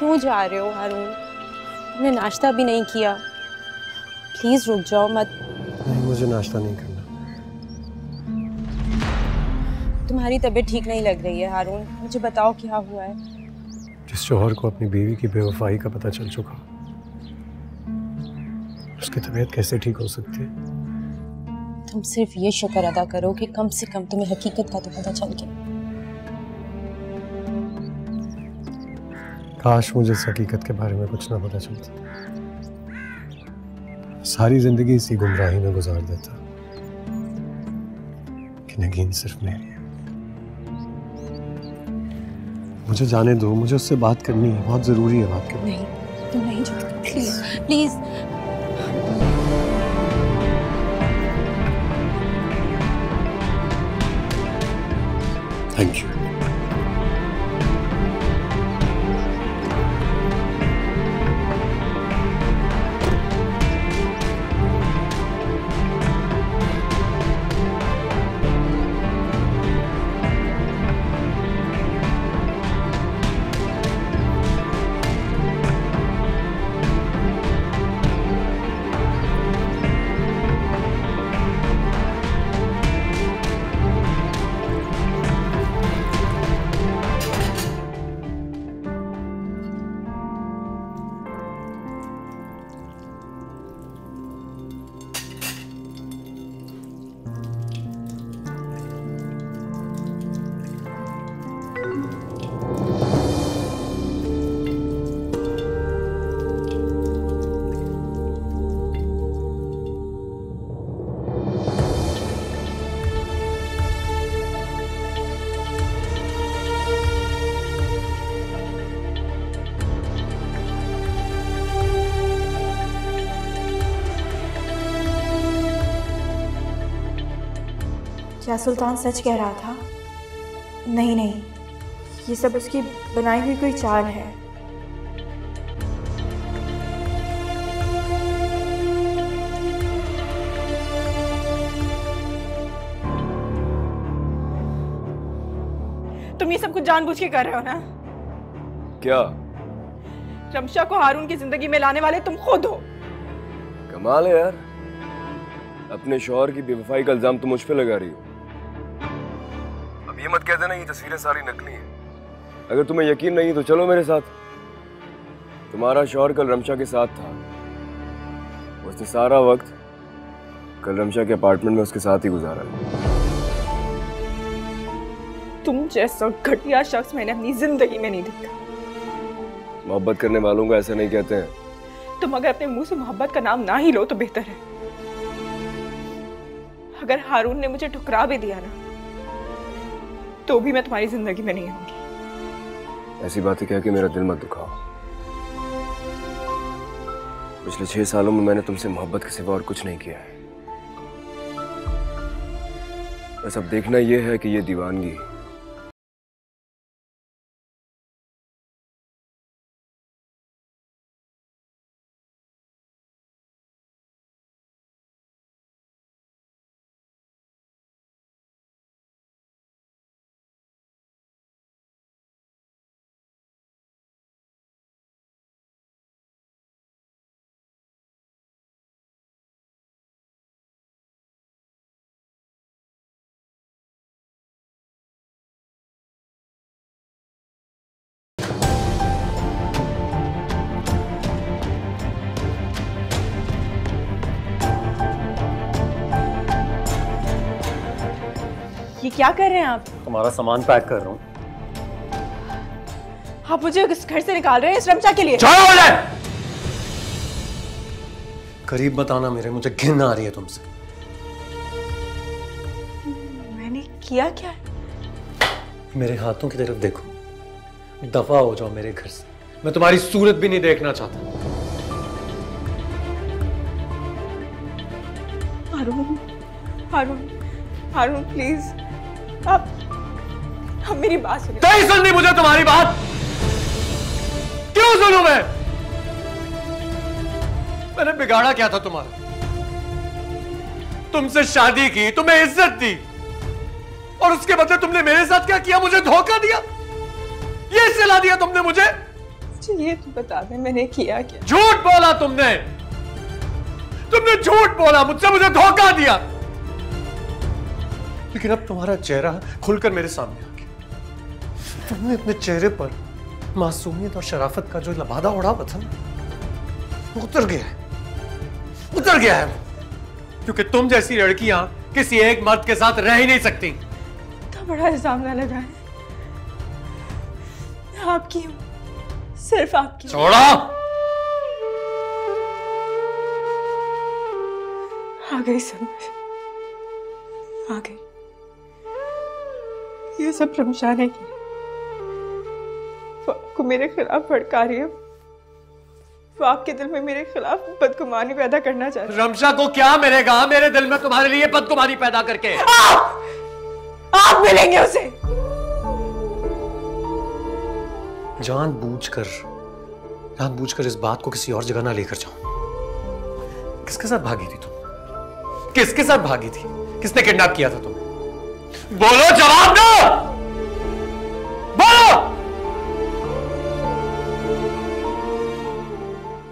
क्यों जा रहे हो हारून? तुमने नाश्ता भी नहीं किया। प्लीज रुक जाओ मत। नहीं, मुझे नाश्ता नहीं करना। तुम्हारी तबीयत ठीक नहीं लग रही है हारून, मुझे बताओ क्या हुआ है। जिस शौहर को अपनी बीवी की बेवफाई का पता चल चुका, उसकी तबीयत कैसे ठीक हो सकती है? तुम सिर्फ ये शुक्र अदा करो कि कम से कम तुम्हें हकीकत का तो पता चल गया। काश मुझे इस हकीकत के बारे में कुछ ना पता चलता, सारी जिंदगी इसी गुमराही में गुजार देता कि नगीन सिर्फ मेरी है। मुझे जाने दो, मुझे उससे बात करनी है, बहुत जरूरी है बात करनी। नहीं, तुम नहीं जा सकते, प्लीज प्लीज। Thank you. क्या सुल्तान सच कह रहा था? नहीं नहीं, ये सब उसकी बनाई हुई कोई चाल है। तुम ये सब कुछ जानबूझ के कर रहे हो ना? क्या? रमशा को हारून की जिंदगी में लाने वाले तुम खुद हो। कमाल है यार, अपने शौहर की बेवफाई का इल्जाम तुम मुझ पे लगा रही हो। अब ये मत कह देना ये तस्वीरें सारी नकली हैं। अगर तुम्हें यकीन नहीं तो चलो मेरे साथ। तुम्हारा शौहर कल रमशा के साथ था, उसने सारा वक्त कल रमशा के अपार्टमेंट में उसके साथ ही गुजारा है। तुम जैसा घटिया शख्स मैंने अपनी जिंदगी में नहीं देखा। मोहब्बत करने वालों को ऐसा नहीं कहते हैं। तुम अगर अपने मुंह से मोहब्बत का नाम ना ही लो तो बेहतर है। अगर हारून ने मुझे ठुकरा भी दिया ना, तो भी मैं तुम्हारी जिंदगी में नहीं आऊंगी। ऐसी बातें कह के मेरा दिल मत दुखाओ। पिछले 6 सालों में मैंने तुमसे मोहब्बत के सिवा और कुछ नहीं किया है। बस अब देखना यह है कि ये दीवानगी ये क्या कर रहे हैं आप? तुम्हारा सामान पैक कर रहा हूँ। आप मुझे इस घर से निकाल रहे हैं इस रमशा के लिए? करीब बताना मेरे, मुझे घिन आ रही है तुमसे। मैंने किया क्या? मेरे हाथों की तरफ देखो, दफा हो जाओ मेरे घर से। मैं तुम्हारी सूरत भी नहीं देखना चाहता। हारून, हारून, हारून प्लीज, आप मेरी बात सुनिए। नहीं सुननी मुझे तुम्हारी बात। क्यों सुनूं मैं? मैंने बिगाड़ा क्या था तुम्हारा? तुमसे शादी की, तुम्हें इज्जत दी, और उसके बदले तुमने मेरे साथ क्या किया? मुझे धोखा दिया, ये सिला दिया तुमने मुझे। मुझे ये तो बता दे मैंने किया क्या? झूठ बोला तुमने झूठ बोला मुझसे, मुझे धोखा दिया। लेकिन अब तुम्हारा चेहरा खुलकर मेरे सामने आ गया। तुमने अपने चेहरे पर मासूमियत और शराफत का जो लबादा उड़ा हुआ था वो उतर गया है क्योंकि तुम जैसी लड़कियां किसी एक मर्द के साथ रह ही नहीं सकती। इतना बड़ा इल्जाम ना लगाए, मैं आपकी हूँ, सिर्फ आपकी। छोड़ो। आ गई समझ, आ गई। ये सब रमशा ने किया, वो आपको मेरे खिलाफ भड़का रही है, वो आपके दिल में मेरे खिलाफ बदगुमानी पैदा करना चाहती है। रमशा को क्या मिलेगा मेरे दिल में तुम्हारे लिए बदगुमानी पैदा करके? आप मिलेंगे उसे। जानबूझकर इस बात को किसी और जगह ना लेकर जाओ। किसके साथ भागी थी तुम? किसके साथ भागी थी? किसने किडनैप किया था तुम्हें? बोलो, जवाब दो, बोलो।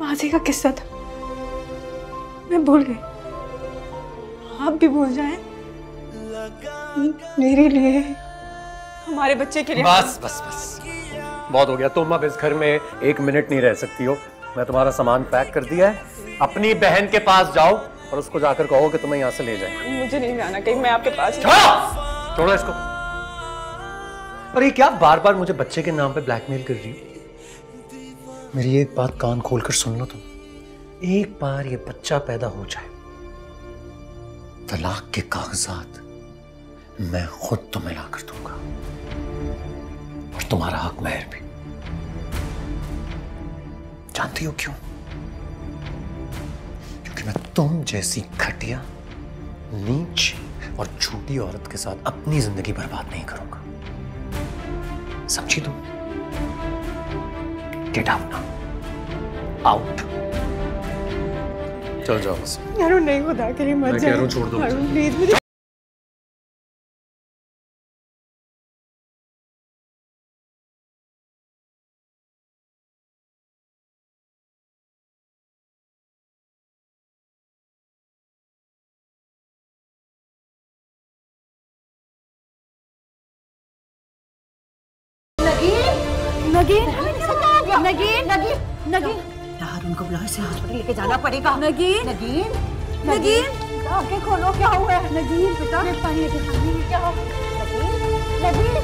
माजी का किस्सा था, मैं भूल गई, आप भी भूल जाएं। मेरे लिए, हमारे बच्चे के लिए। बस बहुत हो गया। तुम अब इस घर में 1 मिनट नहीं रह सकती हो। मैं तुम्हारा सामान पैक कर दिया है। अपनी बहन के पास जाओ और उसको जाकर कहो कि तुम्हें यहाँ से ले जाए। मुझे नहीं जाना कहीं, मैं आपके पास। छोड़ो इसको। और ये क्या बार बार मुझे बच्चे के नाम पे ब्लैकमेल कर रही हो? मेरी एक बात कान खोलकर सुन लो तुम। एक बार ये बच्चा पैदा हो जाए, तलाक के कागजात मैं खुद तुम्हें ला कर दूंगा और तुम्हारा हक महर भी। जानती हो क्यों? क्योंकि मैं तुम जैसी घटिया, नीच और झूठी औरत के साथ अपनी जिंदगी बर्बाद नहीं करूंगा। समझी तुम? Get out now, out. चल जाओ बस। अरुण नहीं, खुदा के लिए मत मैं जाओ। कह रहा हूं छोड़ दो। अरुण प्लीज मुझे। नगीन यार, उनको बुलाओ, इसे हॉस्पिटल लेके जाना पड़ेगा। नगीन आंखें खोलो, क्या हुआ है? नगीन बेटा, पानी लेके खाने क्या हो? नगीन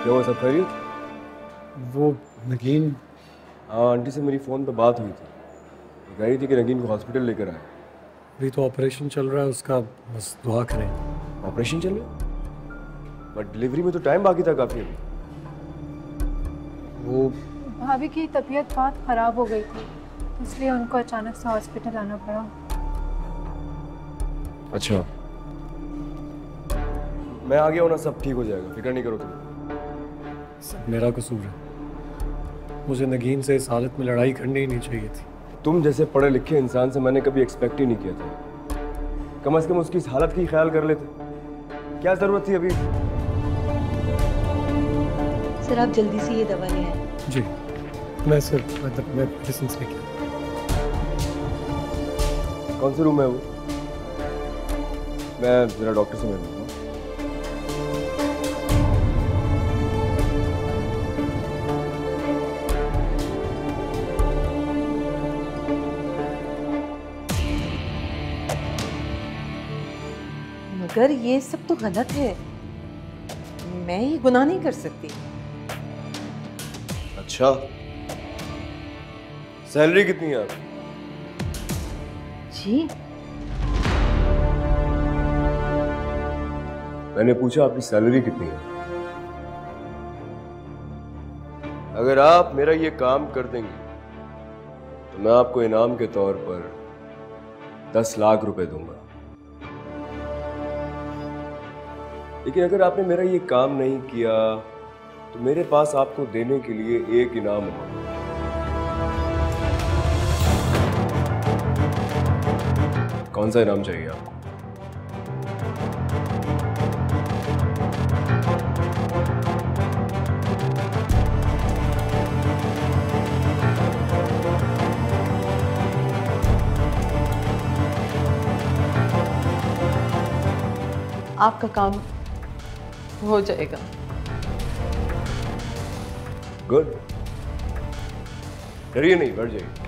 क्या हुआ, सब खैरियत? वो नगीन, हाँ, आंटी से मेरी फ़ोन पे बात हुई थी। वो कह रही थी कि नगीन को हॉस्पिटल लेकर आए। अभी तो ऑपरेशन चल रहा है उसका, बस दुआ करें। ऑपरेशन चल रहा है? बट डिलीवरी में तो टाइम बाकी था काफ़ी अभी। वो भाभी की तबीयत बहुत ख़राब हो गई थी, इसलिए उनको अचानक से हॉस्पिटल आना पड़ा। अच्छा, मैं आ गया हूँ ना, सब ठीक हो जाएगा, फिक्र नहीं करो तुम। सब मेरा कसूर है। मुझे नगीन से इस हालत में लड़ाई करनी ही नहीं चाहिए थी। तुम जैसे पढ़े लिखे इंसान से मैंने कभी एक्सपेक्ट ही नहीं किया था। कम से कम उसकी इस हालत की ख्याल कर लेते। क्या जरूरत थी अभी? सर आप जल्दी से ये दवा ले आए। जी मैं सिर्फ मैं मेडिसिन लेके आया। कौन से रूम है वो? मैं जरा डॉक्टर से मिलूंगा। मगर ये सब तो गलत है। मैं ये गुनाह नहीं कर सकती। अच्छा, सैलरी कितनी है आपकी? जी मैंने पूछा आपकी सैलरी कितनी है। अगर आप मेरा ये काम कर देंगे तो मैं आपको इनाम के तौर पर 10 लाख रुपए दूंगा। लेकिन अगर आपने मेरा ये काम नहीं किया तो मेरे पास आपको देने के लिए एक इनाम होगा। कौन सा इनाम चाहिए आपको? आपका काम हो जाएगा। गुड, डरिए नहीं, बढ़ जाइए।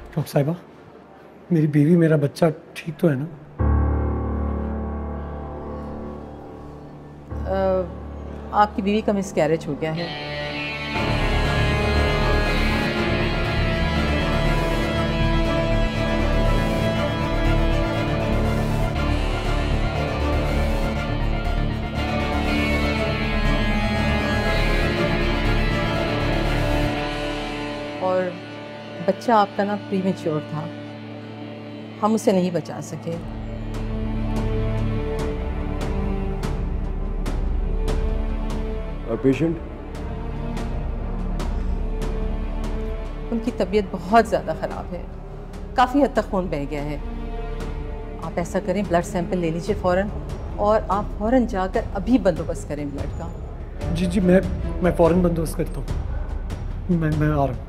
डॉक्टर साहिबा, मेरी बीवी मेरा बच्चा ठीक तो है ना? आपकी बीवी का मिसकैरेज हो गया है। और बच्चा आपका ना प्रीमेच्योर था, हम उसे नहीं बचा सके। और पेशेंट? उनकी तबीयत बहुत ज़्यादा ख़राब है, काफ़ी हद तक खून बह गया है। आप ऐसा करें, ब्लड सैंपल ले लीजिए फ़ौरन, और आप फ़ौरन जाकर अभी बंदोबस्त करें ब्लड का। जी जी मैं फ़ौरन बंदोबस्त करता हूँ। मैं आ रहा हूँ।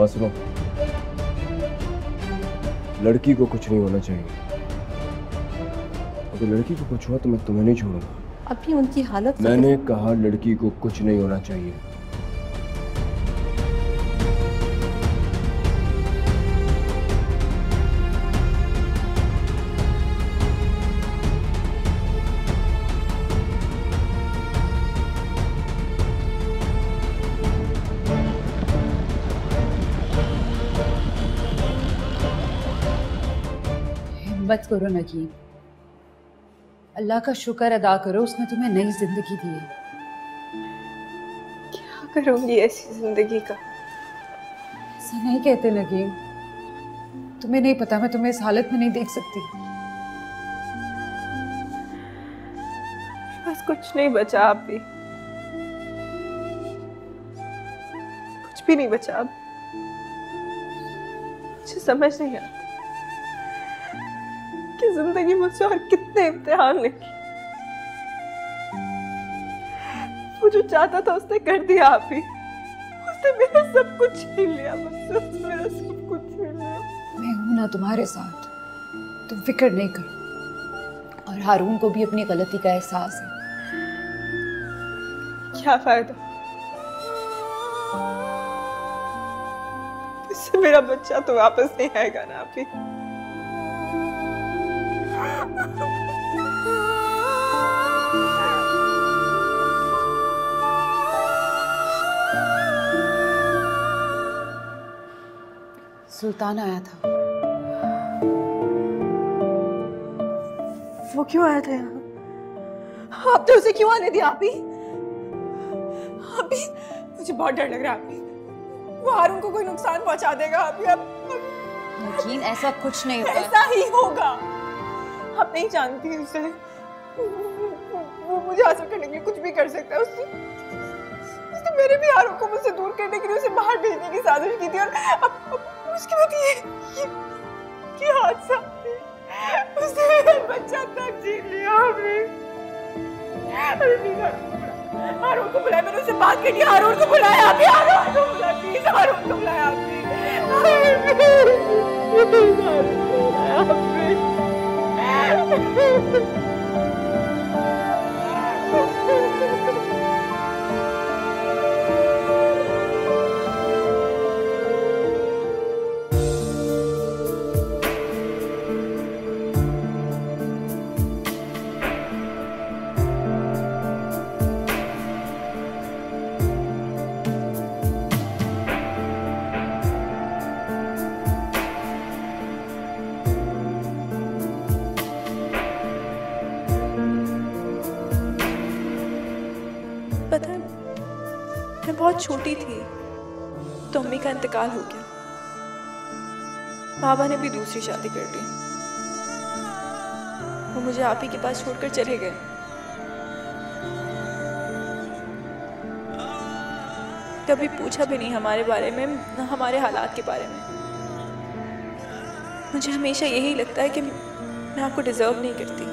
सुनो, लड़की को कुछ नहीं होना चाहिए। अगर लड़की को कुछ हुआ तो मैं तुम्हें नहीं छोड़ूंगा। अभी उनकी हालत, मैंने कहा लड़की को कुछ नहीं होना चाहिए। मत करो नगीन, अल्लाह का शुक्र अदा करो, उसने तुम्हें नई जिंदगी दी है। क्या करूंगी ऐसी जिंदगी का? ऐसा नहीं कहते नगीन, तुम्हें नहीं पता, मैं तुम्हें इस हालत में नहीं देख सकती। बस कुछ नहीं बचा, आप भी कुछ भी नहीं बचा अब। मुझे समझ नहीं आता जिंदगी मुझसे और कितने इम्तिहान लेगी। वो जो चाहता था उसने कर दिया आप ही। उसने मेरा सब कुछ छीन लिया मुझसे, उसने मेरा सब कुछ छीन लिया। मैं हूं ना तुम्हारे साथ, तुम फिक्र नहीं करो। और हारून को भी अपनी गलती का एहसास है। क्या फायदा, इससे मेरा बच्चा तो वापस नहीं आएगा ना आप ही। सुल्तान आया था। वो क्यों आया था यहाँ? आपने उसे क्यों आने दिया आप ही? मुझे बहुत डर लग रहा है आप ही। वो हारून को कोई नुकसान पहुंचा देगा आप ही। यकीन ऐसा कुछ नहीं होगा। ऐसा ही होगा। आप नहीं जानती उसे। वो मुझे हासिल करने के लिए कुछ भी कर सकता है। उसने मेरे भी हारून को मुझसे दूर करने के लिए उसे बाहर भेजने की साजिश की थी। और अब उसके बाद ये हादसा। उसने मेरा बच्चा तक छीन लिया हमें। हारून को बुलाया, मैंने उससे बात करनी है। हारून को बुलाया अभी, हारून को बुलाया प्लीज, हारून को बुलाया अभी, हारून को बुलाया अभी। पता है, मैं बहुत छोटी थी तो अम्मी का इंतकाल हो गया। बाबा ने भी दूसरी शादी कर ली। वो मुझे आप ही के पास छोड़कर चले गए। कभी पूछा भी नहीं हमारे बारे में, हमारे हालात के बारे में। मुझे हमेशा यही लगता है कि मैं आपको डिजर्व नहीं करती।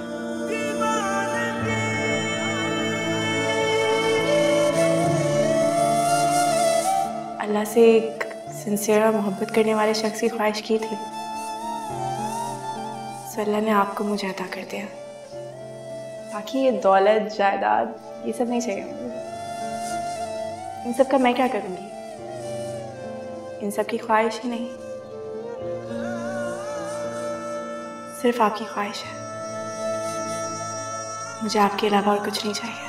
अल्लाह से एक सिंसियर और मोहब्बत करने वाले शख्स की ख्वाहिश की थी, सो अल्लाह ने आपको मुझे अता कर दिया। बाकी ये दौलत जायदाद ये सब नहीं चाहिए मुझे। इन सब का मैं क्या करूँगी? इन सब की ख्वाहिश ही नहीं, सिर्फ आपकी ख्वाहिश है। मुझे आपके अलावा और कुछ नहीं चाहिए।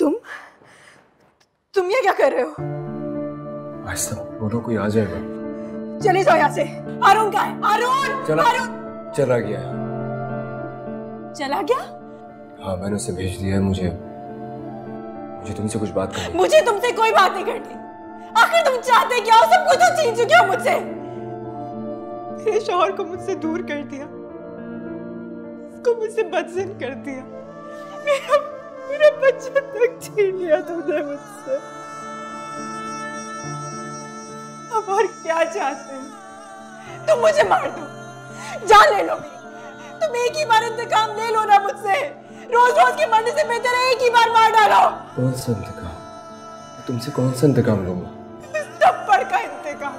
तुम ये क्या कर रहे हो? आहिस्ता बोलो, कोई आ जाएगा। चले जाओ यहाँ से। हारून कहाँ है? हारून! चला चला गया। चला गया? हाँ, मैंने उसे भेज दिया है। मुझे तुमसे कुछ बात करनी। मुझे तुमसे कोई बात नहीं करनी। आखिर तुम चाहते क्या हो? सब कुछ तो छीन चुके हो मुझसे। मेरे शौहर को मुझसे दूर कर दिया, उसको मुझसे बदजन कर दिया, मेरा बच्चा तक छीन लिया तुमने मुझसे। अब और क्या चाहते हो? तुम मुझे मार दो, जान ले लो मेरी। तुम एक ही बार इंतकाम ले लो ना मुझसे। रोज रोज के मरने से बेहतर है एक ही बार मार डालो। कौन सा इंतकाम? तुमसे कौन सा इंतकाम लूंगा? थप्पड़ का इंतकाम।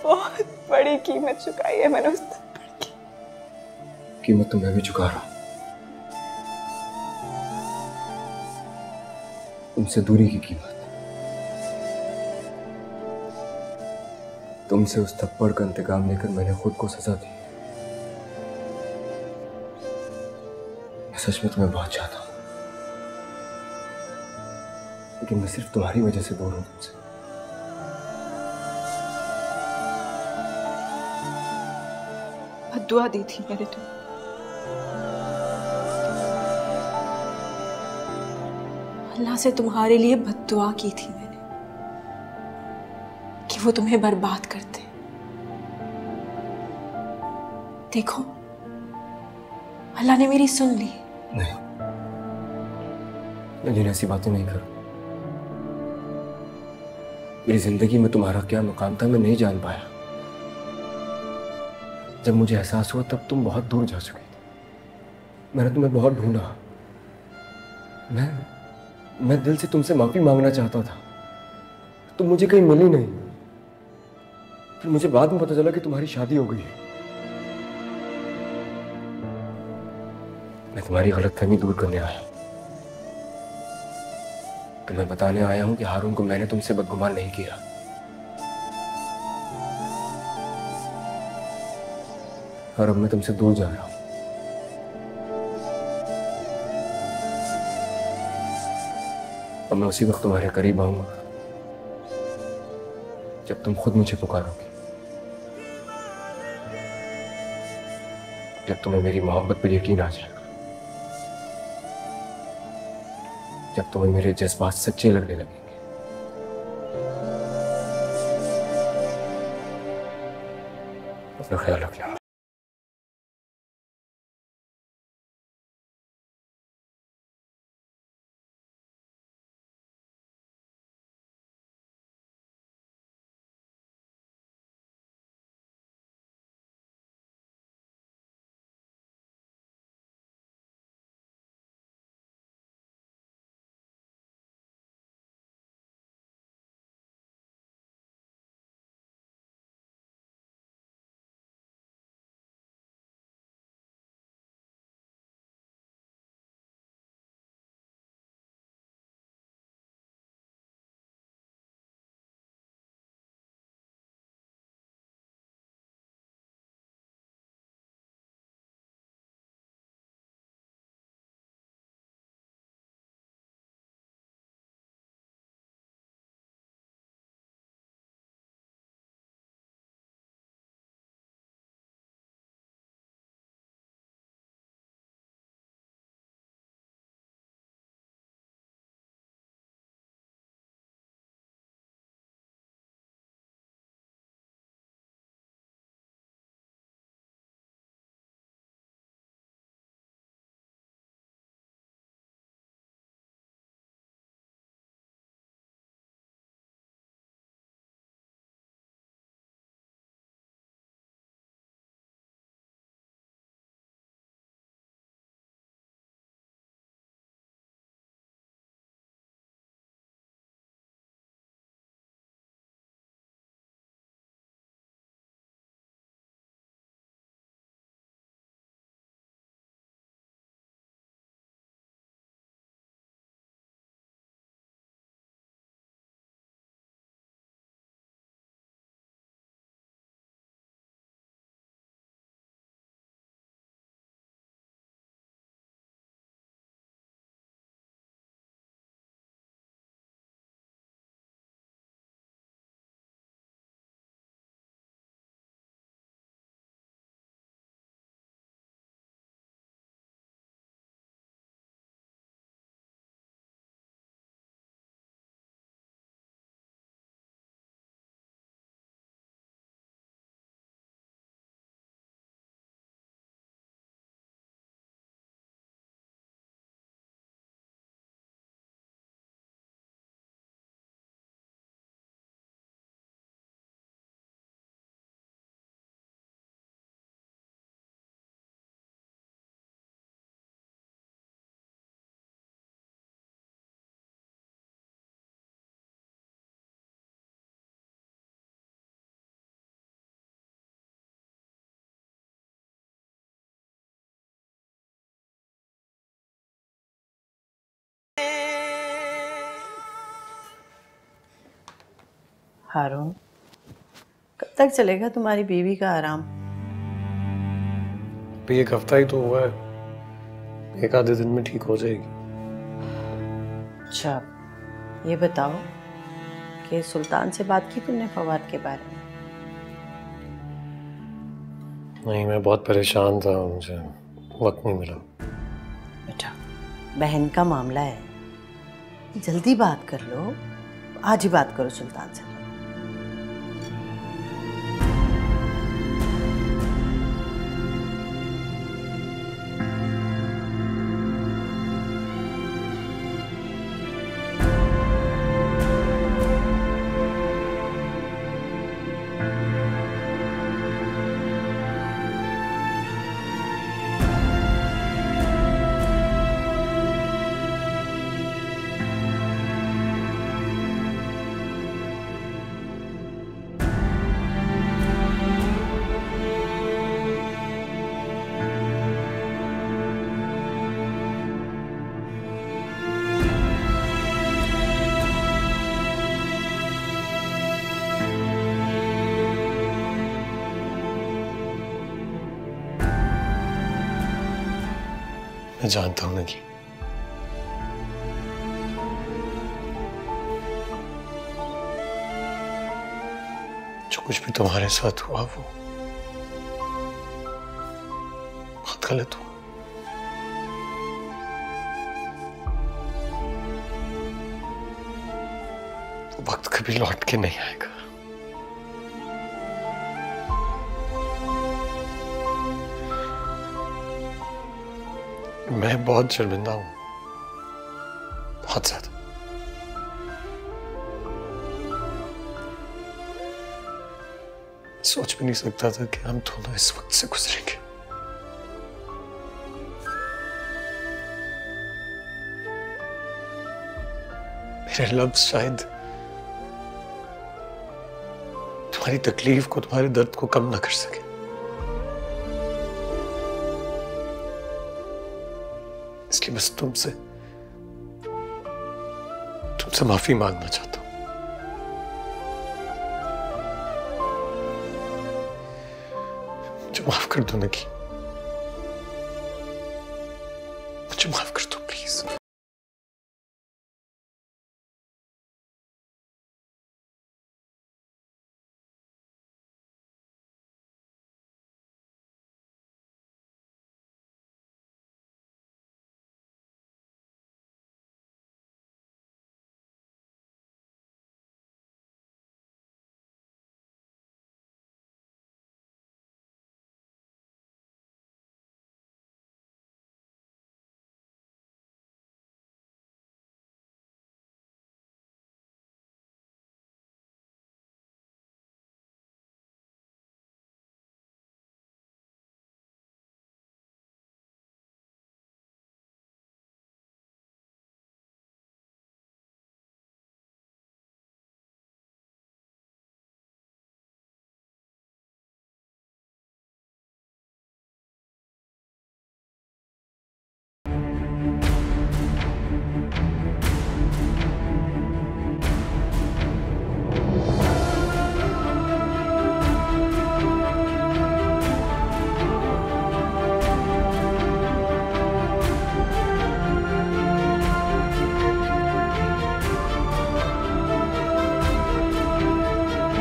बहुत बड़ी कीमत चुकाई है मैंने उस थप्पड़ की। कीमत तो मैं भी चुका रहा हूं। तुमसे दूरी की कीमत। तुमसे उस थप्पड़ का इंतकाम लेकर मैंने खुद को सजा दी। मैं सच में तुम्हें बहुत चाहता हूं, लेकिन मैं सिर्फ तुम्हारी वजह से दूर हूं तुमसे। बद्दुआ दी थी मैंने तुम्हें। अल्लाह से तुम्हारे लिए बद्दुआ की थी मैंने कि वो तुम्हें बर्बाद करते। देखो, अल्लाह ने मेरी सुन ली। नहीं, लेकिन ऐसी बातें नहीं करो। मेरी जिंदगी में तुम्हारा क्या मुकाम था मैं नहीं जान पाया। जब मुझे एहसास हुआ तब तुम बहुत दूर जा चुके थे। मैंने तुम्हें बहुत ढूंढा। मैं दिल से तुमसे माफी मांगना चाहता था, तुम मुझे कहीं मिली नहीं। फिर मुझे बाद में पता चला कि तुम्हारी शादी हो गई है। मैं तुम्हारी गलतफहमी दूर करने आया हूं। तुम्हें बताने आया हूं कि हारून को मैंने तुमसे बदगुमान नहीं किया। और अब मैं तुमसे दूर जा रहा हूं। और मैं उसी वक्त तुम्हारे करीब आऊंगा जब तुम खुद मुझे पुकारोगे, जब तुम्हें मेरी मोहब्बत पर यकीन आ जाएगा, जब तुम्हें मेरे जज्बात सच्चे लगने लगेंगे। अपना ख्याल रखना। हारून, कब तक चलेगा तुम्हारी बीवी का आराम? अभी एक हफ्ता ही तो हुआ है, एक आधे दिन में ठीक हो जाएगी। अच्छा, ये बताओ कि सुल्तान से बात की तुमने फवाद के बारे में? नहीं, मैं बहुत परेशान था, मुझे वक्त नहीं मिला। बेटा, बहन का मामला है, जल्दी बात कर लो, आज ही बात करो सुल्तान से। मैं जानता हूं नगी, जो कुछ भी तुम्हारे साथ हुआ वो बहुत गलत हुआ। वो वक्त कभी लौट के नहीं आएगा। मैं बहुत शर्मिंदा हूं, बहुत ज्यादा। सोच भी नहीं सकता था कि हम दोनों इस वक्त से गुजरेंगे। मेरे लफ्ज शायद तुम्हारी तकलीफ को, तुम्हारे दर्द को कम ना कर सके। इसलिए बस तुमसे माफी मांगना चाहता हूं। मुझे माफ कर दो नगी, मुझे माफ कर दो प्लीज।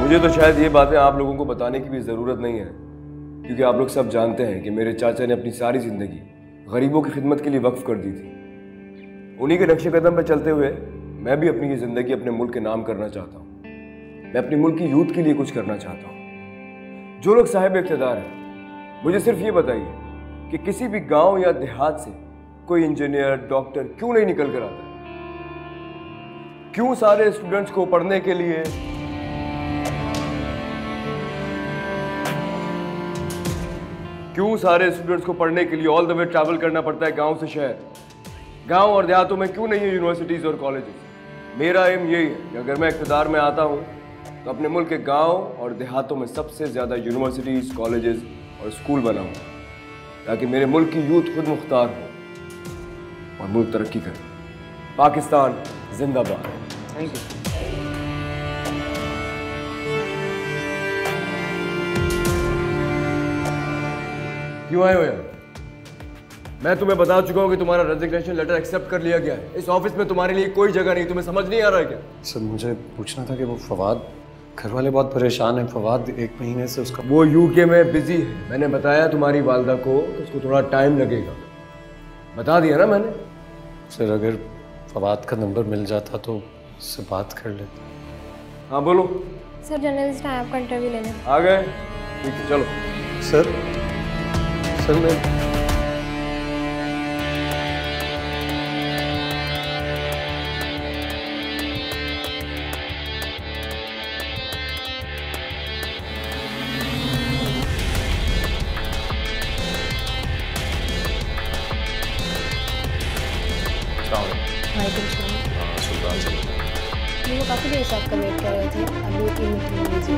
मुझे तो शायद ये बातें आप लोगों को बताने की भी ज़रूरत नहीं है, क्योंकि आप लोग सब जानते हैं कि मेरे चाचा ने अपनी सारी ज़िंदगी गरीबों की खिदमत के लिए वक्फ कर दी थी। उन्हीं के नक्शे कदम पर चलते हुए मैं भी अपनी ये ज़िंदगी अपने मुल्क के नाम करना चाहता हूँ। मैं अपने मुल्क की यूथ के लिए कुछ करना चाहता हूँ। जो लोग साहिब इख्तिदार हैं, मुझे सिर्फ ये बताइए कि किसी भी गाँव या देहात से कोई इंजीनियर, डॉक्टर क्यों नहीं निकल कर आता है? क्यों सारे स्टूडेंट्स को पढ़ने के लिए ऑल द वे ट्रैवल करना पड़ता है गांव से शहर? गांव और देहातों में क्यों नहीं है यूनिवर्सिटीज़ और कॉलेजेस? मेरा एम यही है कि अगर मैं इक़्तिदार में आता हूं तो अपने मुल्क के गांव और देहातों में सबसे ज़्यादा यूनिवर्सिटीज़, कॉलेजेस और स्कूल बनाऊंगा, ताकि मेरे मुल्क की यूथ खुद मुख्तार हो और मुल्क तरक्की करे। पाकिस्तान जिंदाबाद। Thank you. क्यों आए हो यार? मैं तुम्हें बता चुका हूँ कि तुम्हारा रेजिग्नेशन लेटर एक्सेप्ट कर लिया गया है। इस ऑफिस में तुम्हारे लिए कोई जगह नहीं। तुम्हें समझ नहीं आ रहा है क्या? सर मुझे पूछना था कि वो फवाद, घर वाले बहुत परेशान हैं। फवाद 1 महीने से उसका वो यूके में बिजी है। मैंने बताया तुम्हारी वालदा को कि उसको थोड़ा टाइम लगेगा। बता दिया ना मैंने। सर अगर फवाद का नंबर मिल जाता तो उससे बात कर लेते। हाँ बोलो। सर जर्नलिस्ट आए आपका इंटरव्यू लेने। आ गए? ठीक है चलो। सर मैं वो काफ़ी देर से आपका वेट कर रहे थे। अभी एक मीटिंग में बिजी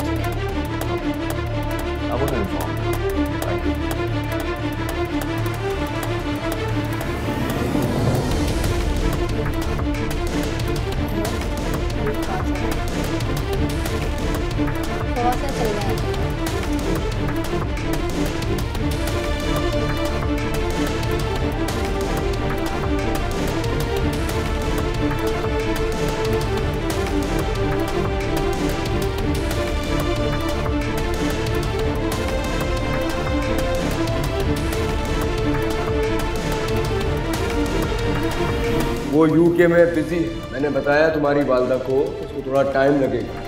थोड़ा सा चल रहा है। वो यूके में बिजी है। मैंने बताया तुम्हारी वालदा को उसको थोड़ा टाइम लगेगा।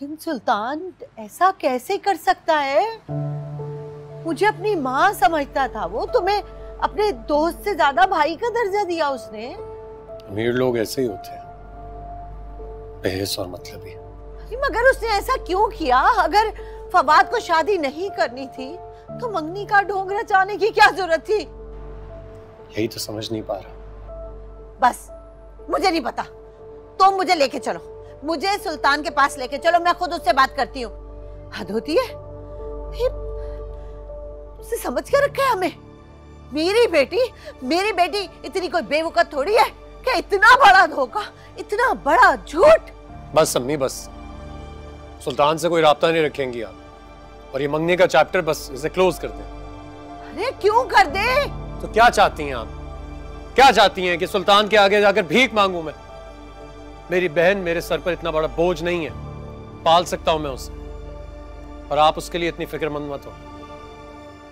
लेकिन सुल्तान ऐसा कैसे कर सकता है? मुझे अपनी माँ समझता था वो। तुम्हें अपने दोस्त से ज्यादा भाई का दर्जा दिया उसने। अमीर लोग ऐसे ही होते हैं, बेहस और मतलबी। मगर उसने ऐसा क्यों किया? अगर फवाद को शादी नहीं करनी थी तो मंगनी का ढोंग रचाने की क्या जरूरत थी? यही तो समझ नहीं पा रहा। बस मुझे नहीं पता। तुम मुझे लेके चलो, मुझे सुल्तान के पास लेके चलो। मैं खुद उससे बात करती हूँ। हद होती है। उससे समझ के रखा है हमें। मेरी बेटी इतनी कोई बेवकूफ थोड़ी है कि इतना बड़ा धोखा, इतना बड़ा झूठ। बस अम्मी बस, सुल्तान से कोई राब्ता नहीं रखेंगी आप, और ये मंगनी का चैप्टर बस इसे क्लोज कर दें। अरे क्यों कर दे? तो क्या चाहती हैं आप? क्या चाहती हैं कि सुल्तान के आगे जाकर भीख मांगू मैं? मेरी बहन मेरे सर पर इतना बड़ा बोझ नहीं है, पाल सकता हूं मैं उसे। और आप उसके लिए इतनी फिक्रमंद मत हो।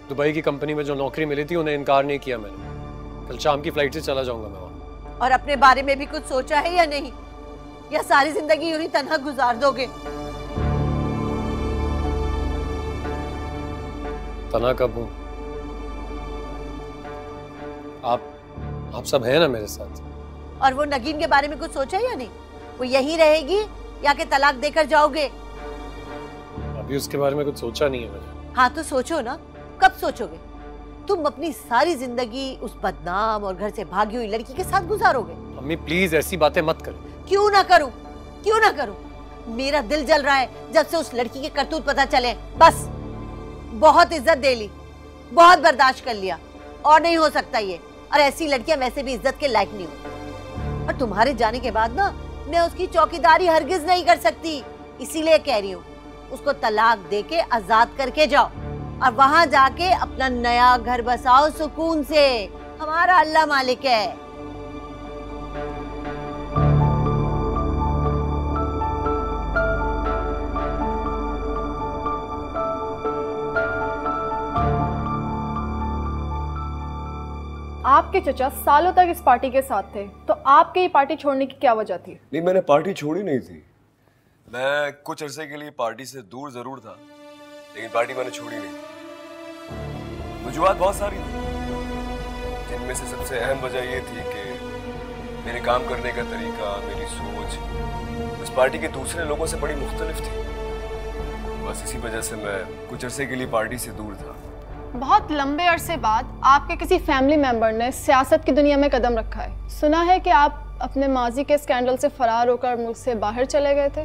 दुबई की कंपनी में जो नौकरी मिली थी उन्हें इनकार नहीं किया मैंने। कल शाम की फ्लाइट से चला जाऊंगा मैं वहां। और अपने बारे में भी कुछ सोचा है या नहीं? या सारी जिंदगी यूं ही तन्हा गुजार दोगे? तना कब हूं? आप सब है ना मेरे साथ। और वो नगीन के बारे में कुछ सोचा है या नहीं? वो यहीं रहेगी या कि तलाक देकर जाओगे? अभी उसके बारे में कुछ सोचा नहीं है मैंने। हाँ तो सोचो ना। कब सोचोगे? तुम अपनी सारी जिंदगी उस बदनाम और घर से भागी हुई लड़की के साथ गुजारोगे? अम्मी प्लीज ऐसी बातें मत करो। क्यों ना करूं? मेरा दिल जल रहा है जब से उस लड़की के करतूत पता चले। बस बहुत इज्जत दे ली, बहुत बर्दाश्त कर लिया, और नहीं हो सकता ये। और ऐसी लड़कियां वैसे भी इज्जत के लायक नहीं होती। और तुम्हारे जाने के बाद ना मैं उसकी चौकीदारी हरगिज नहीं कर सकती। इसीलिए कह रही हूँ उसको तलाक देके आजाद करके जाओ और वहां जाके अपना नया घर बसाओ सुकून से। हमारा अल्लाह मालिक है। आपके चचा सालों तक इस पार्टी के साथ थे, तो आपके ये पार्टी छोड़ने की क्या वजह थी? नहीं, मैंने पार्टी छोड़ी नहीं थी। मैं कुछ अरसे के लिए पार्टी से दूर जरूर था, लेकिन पार्टी मैंने छोड़ी नहीं। वजूहात बहुत सारी थी, जिनमें से सबसे अहम वजह ये थी कि मेरे काम करने का तरीका, मेरी सोच इस पार्टी के दूसरे लोगों से बड़ी मुख्तलिफ थी। बस इसी वजह से मैं कुछ अरसे के लिए पार्टी से दूर था। बहुत लंबे अरसे बाद आपके किसी फैमिली मेंबर ने सियासत की दुनिया में कदम रखा है। सुना है कि आप अपने माजी के स्कैंडल से फरार होकर मुल्क से बाहर चले गए थे।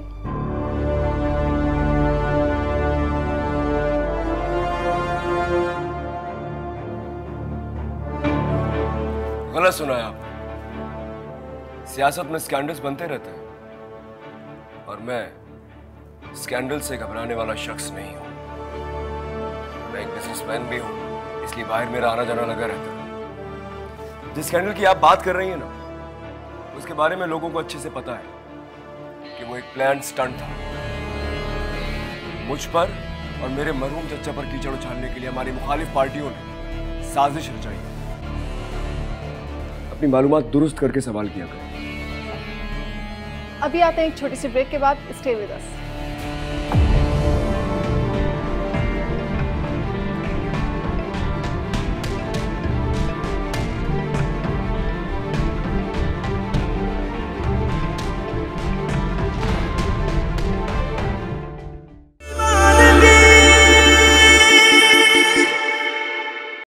गलत सुना है आपने। सियासत में स्कैंडल्स बनते रहते हैं और मैं स्कैंडल से घबराने वाला शख्स नहीं हूं। मैं एक बिजनेसमैन भी हूं, इसलिए बाहर मेरा आना जाना लगा रहता है। जिस स्कैंडल की आप बात कर रही हैं ना, उसके बारे में लोगों को अच्छे से पता है कि वो एक प्लान स्टंट था। मुझ पर और मेरे मरहूम चचा पर कीचड़ उछालने के लिए हमारी मुखालिफ पार्टियों ने साजिश रचाई। अपनी मालूमात दुरुस्त करके सवाल किया करें। अभी आते हैं एक छोटी सी ब्रेक के बाद। Stay with us.